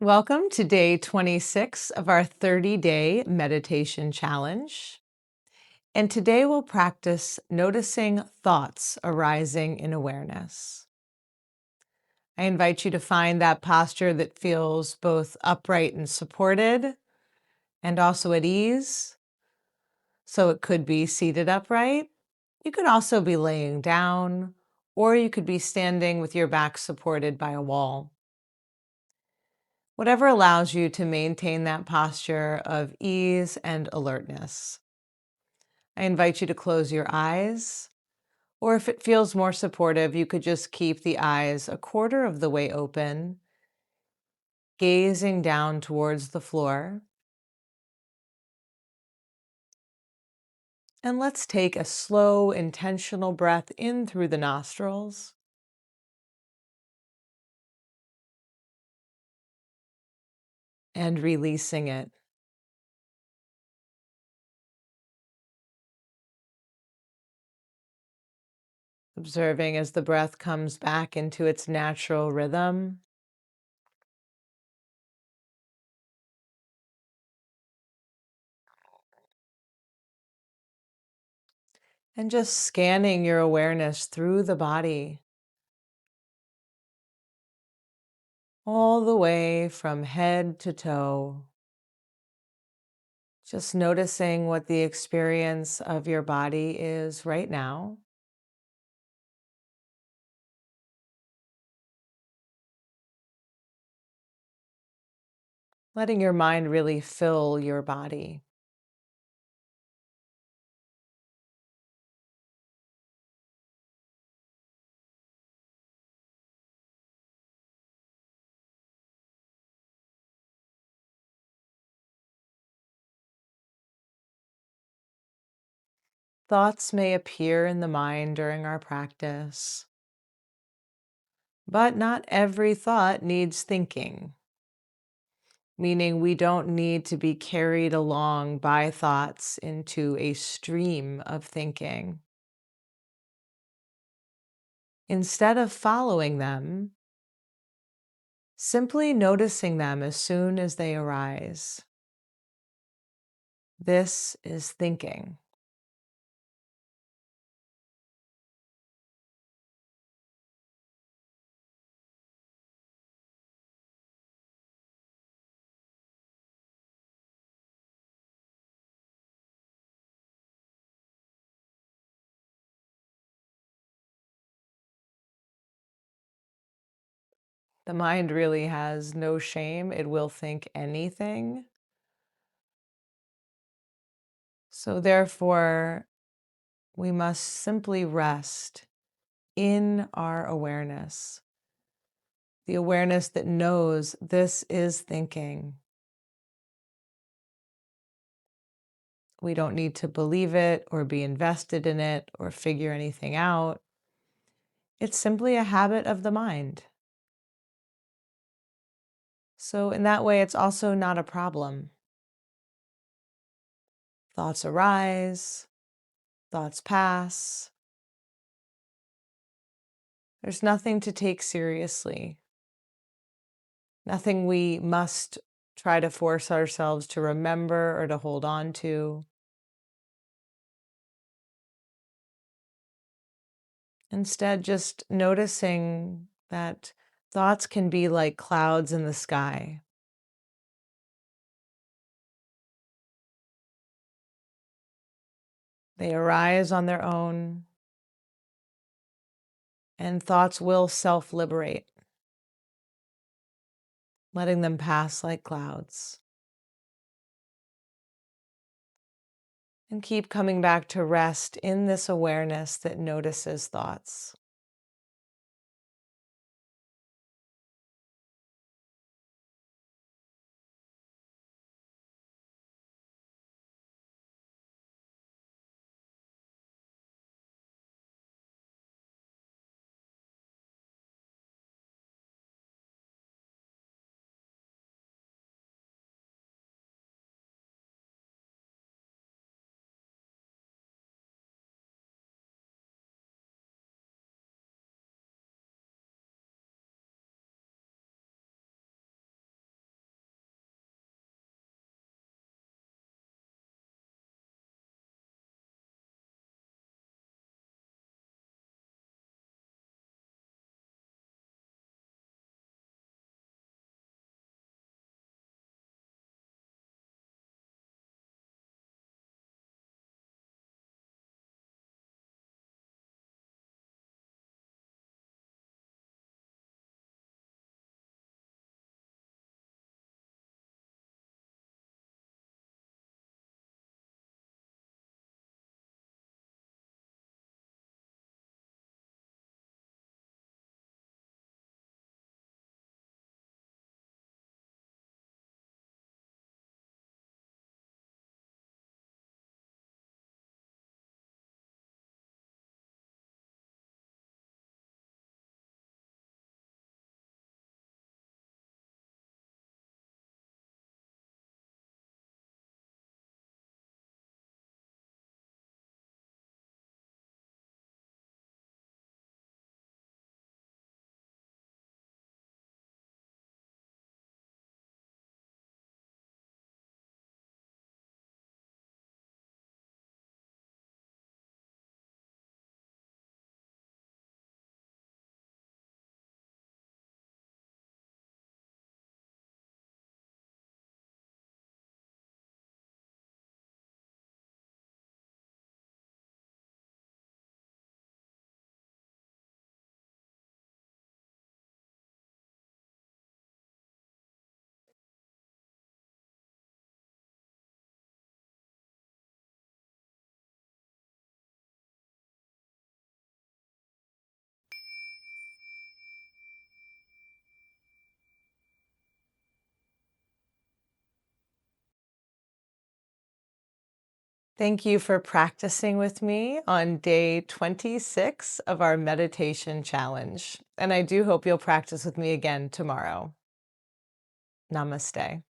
Welcome to day 26 of our 30-day meditation challenge. And today we'll practice noticing thoughts arising in awareness. I invite you to find that posture that feels both upright and supported and also at ease. So it could be seated upright. You could also be laying down, or you could be standing with your back supported by a wall. Whatever allows you to maintain that posture of ease and alertness. I invite you to close your eyes, or if it feels more supportive, you could just keep the eyes a quarter of the way open, gazing down towards the floor. And let's take a slow, intentional breath in through the nostrils and releasing it. Observing as the breath comes back into its natural rhythm. And just scanning your awareness through the body, all the way from head to toe. Just noticing what the experience of your body is right now. Letting your mind really fill your body. Thoughts may appear in the mind during our practice, but not every thought needs thinking, meaning we don't need to be carried along by thoughts into a stream of thinking. Instead of following them, simply noticing them as soon as they arise. This is thinking. The mind really has no shame. It will think anything. So therefore, we must simply rest in our awareness, the awareness that knows this is thinking. We don't need to believe it or be invested in it or figure anything out. It's simply a habit of the mind. So in that way, it's also not a problem. Thoughts arise, thoughts pass. There's nothing to take seriously. Nothing we must try to force ourselves to remember or to hold on to. Instead, just noticing that thoughts can be like clouds in the sky. They arise on their own, and thoughts will self-liberate, letting them pass like clouds. And keep coming back to rest in this awareness that notices thoughts. Thank you for practicing with me on day 26 of our meditation challenge. And I do hope you'll practice with me again tomorrow. Namaste.